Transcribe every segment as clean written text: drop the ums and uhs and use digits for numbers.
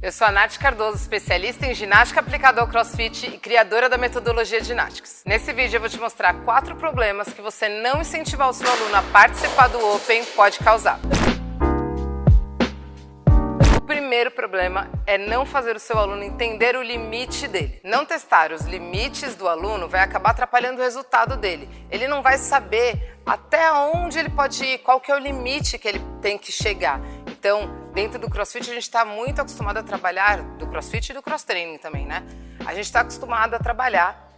Eu sou a Nath Cardoso, especialista em ginástica aplicada ao CrossFit e criadora da metodologia Ginatics. Nesse vídeo eu vou te mostrar 4 problemas que você não incentivar o seu aluno a participar do Open pode causar. O primeiro problema é não fazer o seu aluno entender o limite dele. Não testar os limites do aluno vai acabar atrapalhando o resultado dele. Ele não vai saber até onde ele pode ir, qual que é o limite que ele tem que chegar. Então, dentro do CrossFit, a gente está muito acostumado a trabalhar, do CrossFit e do cross-training também, né? A gente está acostumado a trabalhar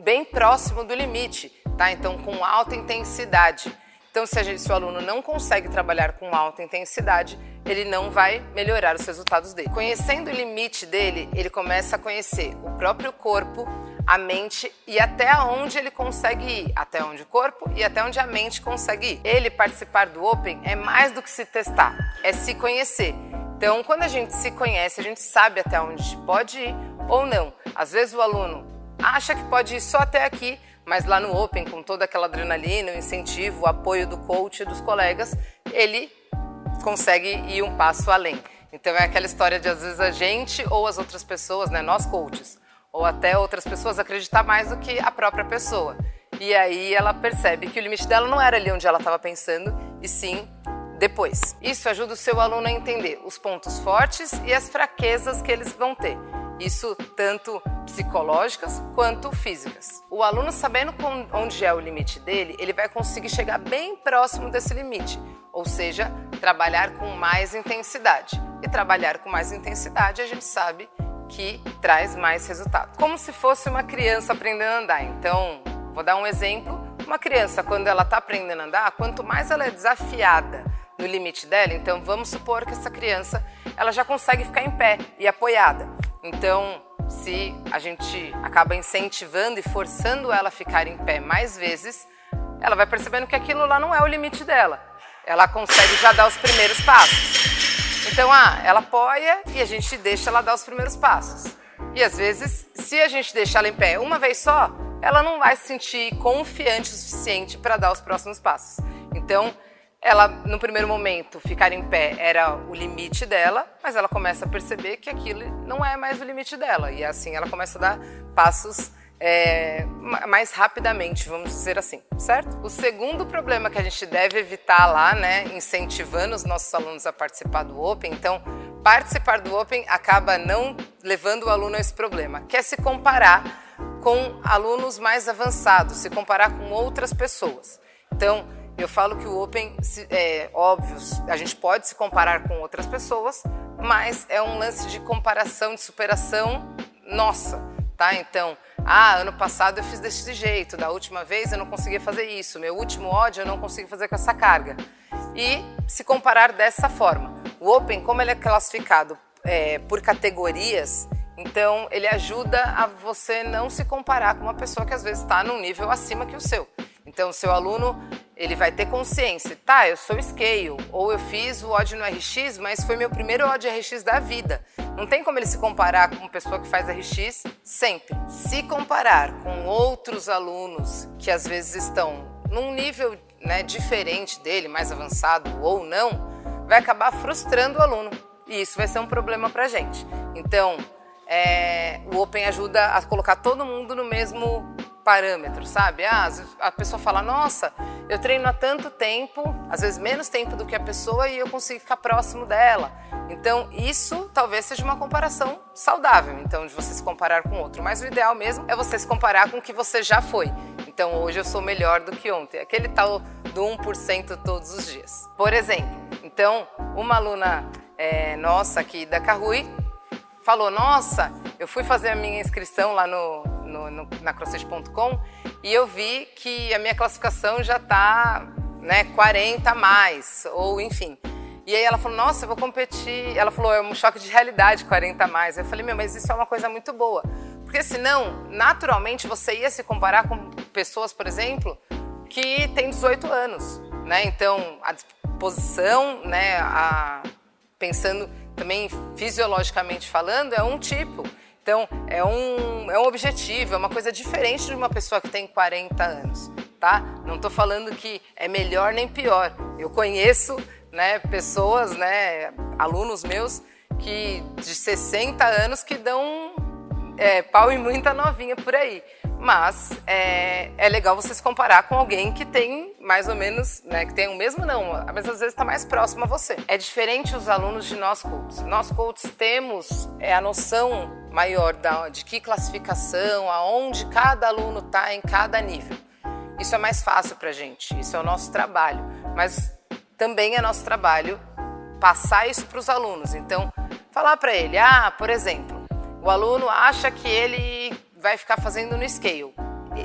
bem próximo do limite, tá? Então, com alta intensidade. Então, se o aluno não consegue trabalhar com alta intensidade, ele não vai melhorar os resultados dele. Conhecendo o limite dele, ele começa a conhecer o próprio corpo, a mente e até onde ele consegue ir, até onde o corpo e até onde a mente consegue ir. Ele participar do Open é mais do que se testar, é se conhecer. Então, quando a gente se conhece, a gente sabe até onde pode ir ou não. Às vezes o aluno acha que pode ir só até aqui, mas lá no Open, com toda aquela adrenalina, o incentivo, o apoio do coach e dos colegas, ele consegue ir um passo além. Então é aquela história de às vezes a gente ou as outras pessoas, né, nós coaches, ou até outras pessoas acreditar mais do que a própria pessoa. E aí ela percebe que o limite dela não era ali onde ela estava pensando, e sim depois. Isso ajuda o seu aluno a entender os pontos fortes e as fraquezas que eles vão ter. Isso tanto psicológicas quanto físicas. O aluno sabendo onde é o limite dele, ele vai conseguir chegar bem próximo desse limite, ou seja, trabalhar com mais intensidade. E trabalhar com mais intensidade, a gente sabe que traz mais resultado. Como se fosse uma criança aprendendo a andar. Então, vou dar um exemplo. Uma criança, quando ela está aprendendo a andar, quanto mais ela é desafiada no limite dela, então vamos supor que essa criança ela já consegue ficar em pé e apoiada. Então, se a gente acaba incentivando e forçando ela a ficar em pé mais vezes, ela vai percebendo que aquilo lá não é o limite dela. Ela consegue já dar os primeiros passos. Então, ela apoia e a gente deixa ela dar os primeiros passos. E às vezes, se a gente deixar ela em pé uma vez só, ela não vai se sentir confiante o suficiente para dar os próximos passos. Então, ela, no primeiro momento, ficar em pé era o limite dela, mas ela começa a perceber que aquilo não é mais o limite dela. E assim ela começa a dar passos mais rapidamente, vamos dizer assim, certo? O segundo problema que a gente deve evitar lá, né, incentivando os nossos alunos a participar do Open, então, participar do Open acaba não levando o aluno a esse problema, que é se comparar com alunos mais avançados, se comparar com outras pessoas. Então, eu falo que o Open, óbvio, a gente pode se comparar com outras pessoas, mas é um lance de comparação, de superação nossa, tá? Então, ano passado eu fiz desse jeito, da última vez eu não conseguia fazer isso, meu último ódio eu não consegui fazer com essa carga. E se comparar dessa forma. O Open, como ele é classificado por categorias, então ele ajuda a você não se comparar com uma pessoa que às vezes está num nível acima que o seu. Então, o seu aluno, ele vai ter consciência, tá, eu sou scale, ou eu fiz o odd no RX, mas foi meu primeiro odd RX da vida. Não tem como ele se comparar com uma pessoa que faz RX sempre. Se comparar com outros alunos que às vezes estão num nível, né, diferente dele, mais avançado ou não, vai acabar frustrando o aluno. E isso vai ser um problema pra gente. Então, o Open ajuda a colocar todo mundo no mesmo parâmetro, sabe? A pessoa fala, nossa, eu treino há tanto tempo, às vezes menos tempo do que a pessoa e eu consigo ficar próximo dela. Então, isso talvez seja uma comparação saudável, então, de você se comparar com outro. Mas o ideal mesmo é você se comparar com o que você já foi. Então, hoje eu sou melhor do que ontem. Aquele tal do 1% todos os dias. Por exemplo, então, uma aluna nossa aqui da Kahui falou, nossa, eu fui fazer a minha inscrição lá na crossfit.com e eu vi que a minha classificação já está, né, 40 a mais, ou enfim. E aí ela falou, nossa, eu vou competir. Ela falou, é um choque de realidade 40 a mais. Eu falei, mas isso é uma coisa muito boa. Porque senão, naturalmente, você ia se comparar com pessoas, por exemplo, que têm 18 anos, né? Então, a disposição, né, pensando também fisiologicamente falando, é um tipo. Então, é um objetivo, é uma coisa diferente de uma pessoa que tem 40 anos, tá? Não estou falando que é melhor nem pior. Eu conheço, né, pessoas, né, alunos meus, de 60 anos que dão pau em muita novinha por aí. Mas é legal você se comparar com alguém que tem mais ou menos, né, que tem o mesmo não, mas às vezes está mais próximo a você. É diferente os alunos de nós coaches. Nós coaches temos a noção maior de que classificação, aonde cada aluno está em cada nível. Isso é mais fácil para a gente, isso é o nosso trabalho. Mas também é nosso trabalho passar isso para os alunos. Então, falar para ele, por exemplo, o aluno acha que ele vai ficar fazendo no scale.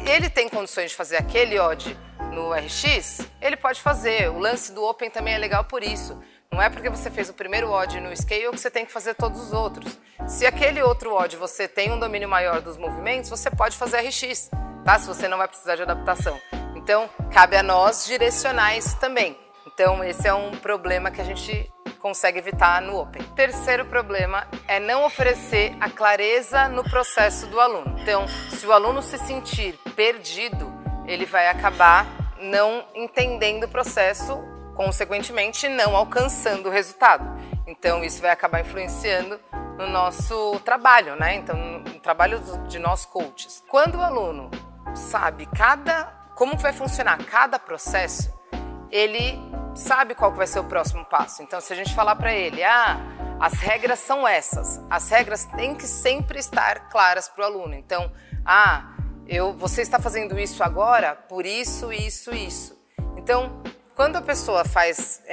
Ele tem condições de fazer aquele odd no RX? Ele pode fazer. O lance do Open também é legal por isso. Não é porque você fez o primeiro odd no scale que você tem que fazer todos os outros. Se aquele outro odd você tem um domínio maior dos movimentos, você pode fazer RX, tá? Se você não vai precisar de adaptação. Então, cabe a nós direcionar isso também. Então, esse é um problema que a gente consegue evitar no Open. Terceiro problema é não oferecer a clareza no processo do aluno. Então, se o aluno se sentir perdido, ele vai acabar não entendendo o processo, consequentemente não alcançando o resultado. Então, isso vai acabar influenciando no nosso trabalho, né? Então, no trabalho de nós coaches. Quando o aluno sabe como vai funcionar cada processo, ele sabe qual que vai ser o próximo passo. Então, se a gente falar para ele, as regras são essas, as regras têm que sempre estar claras para o aluno. Então, você está fazendo isso agora por isso, isso, isso. Então, quando a pessoa faz,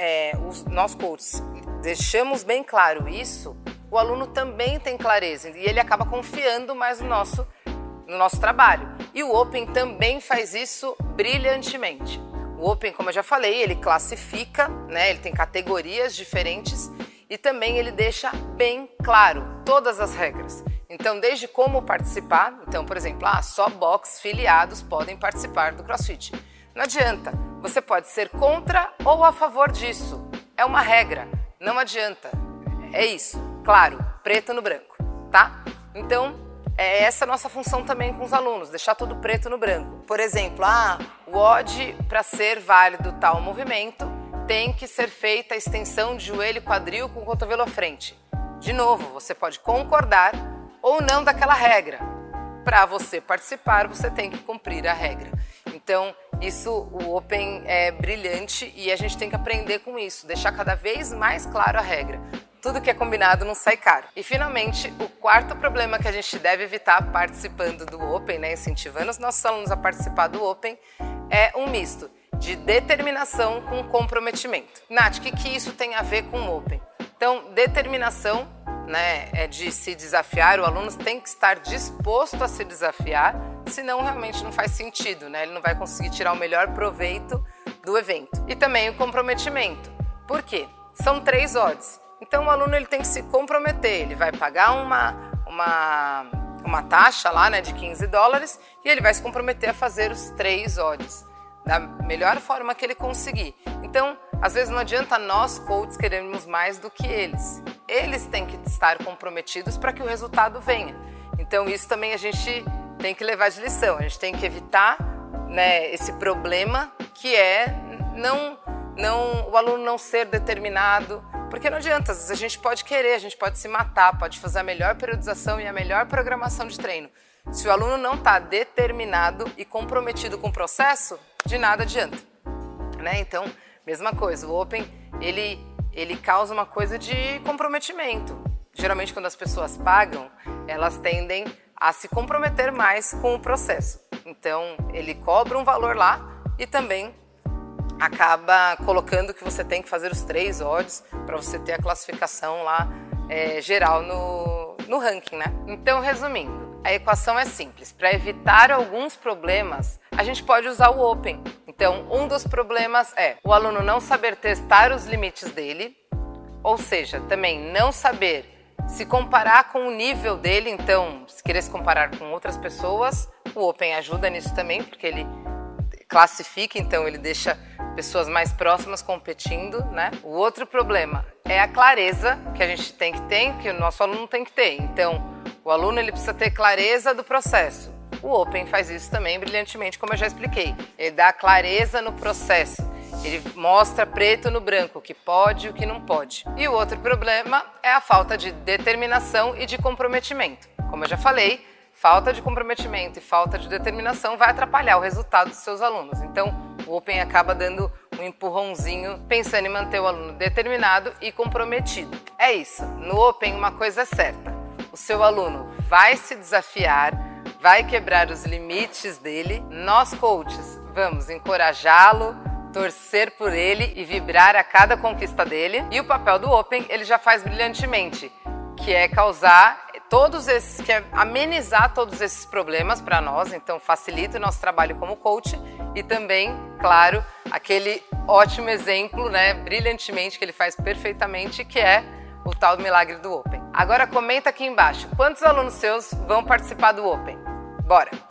nós coaches deixamos bem claro isso, o aluno também tem clareza e ele acaba confiando mais no nosso trabalho. E o Open também faz isso brilhantemente. O Open, como eu já falei, ele classifica, né? Ele tem categorias diferentes e também ele deixa bem claro todas as regras. Então, desde como participar, então, por exemplo, só box filiados podem participar do CrossFit. Não adianta, você pode ser contra ou a favor disso. É uma regra, não adianta. É isso, claro, preto no branco, tá? Então, é essa a nossa função também com os alunos, deixar tudo preto no branco. Por exemplo, o odd para ser válido tal movimento tem que ser feita a extensão de joelho e quadril com o cotovelo à frente. De novo, você pode concordar ou não daquela regra. Para você participar, você tem que cumprir a regra. Então, o Open é brilhante e a gente tem que aprender com isso, deixar cada vez mais claro a regra. Tudo que é combinado não sai caro. E, finalmente, o quarto problema que a gente deve evitar participando do Open, né, incentivando os nossos alunos a participar do Open, é um misto de determinação com comprometimento. Nath, o que isso tem a ver com o Open? Então, determinação, né, é de se desafiar, o aluno tem que estar disposto a se desafiar, senão realmente não faz sentido, né? Ele não vai conseguir tirar o melhor proveito do evento. E também o comprometimento. Por quê? São 3 odds. Então, o aluno ele tem que se comprometer, ele vai pagar uma taxa lá, né, de $15 e ele vai se comprometer a fazer os 3 odds da melhor forma que ele conseguir. Então, às vezes não adianta nós, coaches, queremos mais do que eles. Eles têm que estar comprometidos para que o resultado venha. Então, isso também a gente tem que levar de lição, a gente tem que evitar, né, esse problema que é o aluno não ser determinado. Porque não adianta, às vezes a gente pode querer, a gente pode se matar, pode fazer a melhor periodização e a melhor programação de treino. Se o aluno não está determinado e comprometido com o processo, de nada adianta, né? Então, mesma coisa, o Open, ele causa uma coisa de comprometimento. Geralmente, quando as pessoas pagam, elas tendem a se comprometer mais com o processo. Então, ele cobra um valor lá e também acaba colocando que você tem que fazer os 3 odds para você ter a classificação lá geral no ranking, né? Então, resumindo, a equação é simples. Para evitar alguns problemas, a gente pode usar o Open. Então, um dos problemas é o aluno não saber testar os limites dele, ou seja, também não saber se comparar com o nível dele. Então, se querer se comparar com outras pessoas, o Open ajuda nisso também, porque ele classifica, então ele deixa pessoas mais próximas competindo, né? O outro problema é a clareza que a gente tem que ter, que o nosso aluno tem que ter. Então, o aluno ele precisa ter clareza do processo. O Open faz isso também brilhantemente, como eu já expliquei. Ele dá clareza no processo. Ele mostra preto no branco o que pode e o que não pode. E o outro problema é a falta de determinação e de comprometimento. Como eu já falei, falta de comprometimento e falta de determinação vai atrapalhar o resultado dos seus alunos. Então, o Open acaba dando um empurrãozinho pensando em manter o aluno determinado e comprometido. É isso. No Open, uma coisa é certa. O seu aluno vai se desafiar, vai quebrar os limites dele. Nós, coaches, vamos encorajá-lo, torcer por ele e vibrar a cada conquista dele. E o papel do Open, ele já faz brilhantemente, que é amenizar todos esses problemas para nós, então facilita o nosso trabalho como coach e também, claro, aquele ótimo exemplo, né, brilhantemente, que ele faz perfeitamente, que é o tal milagre do Open. Agora comenta aqui embaixo, quantos alunos seus vão participar do Open? Bora!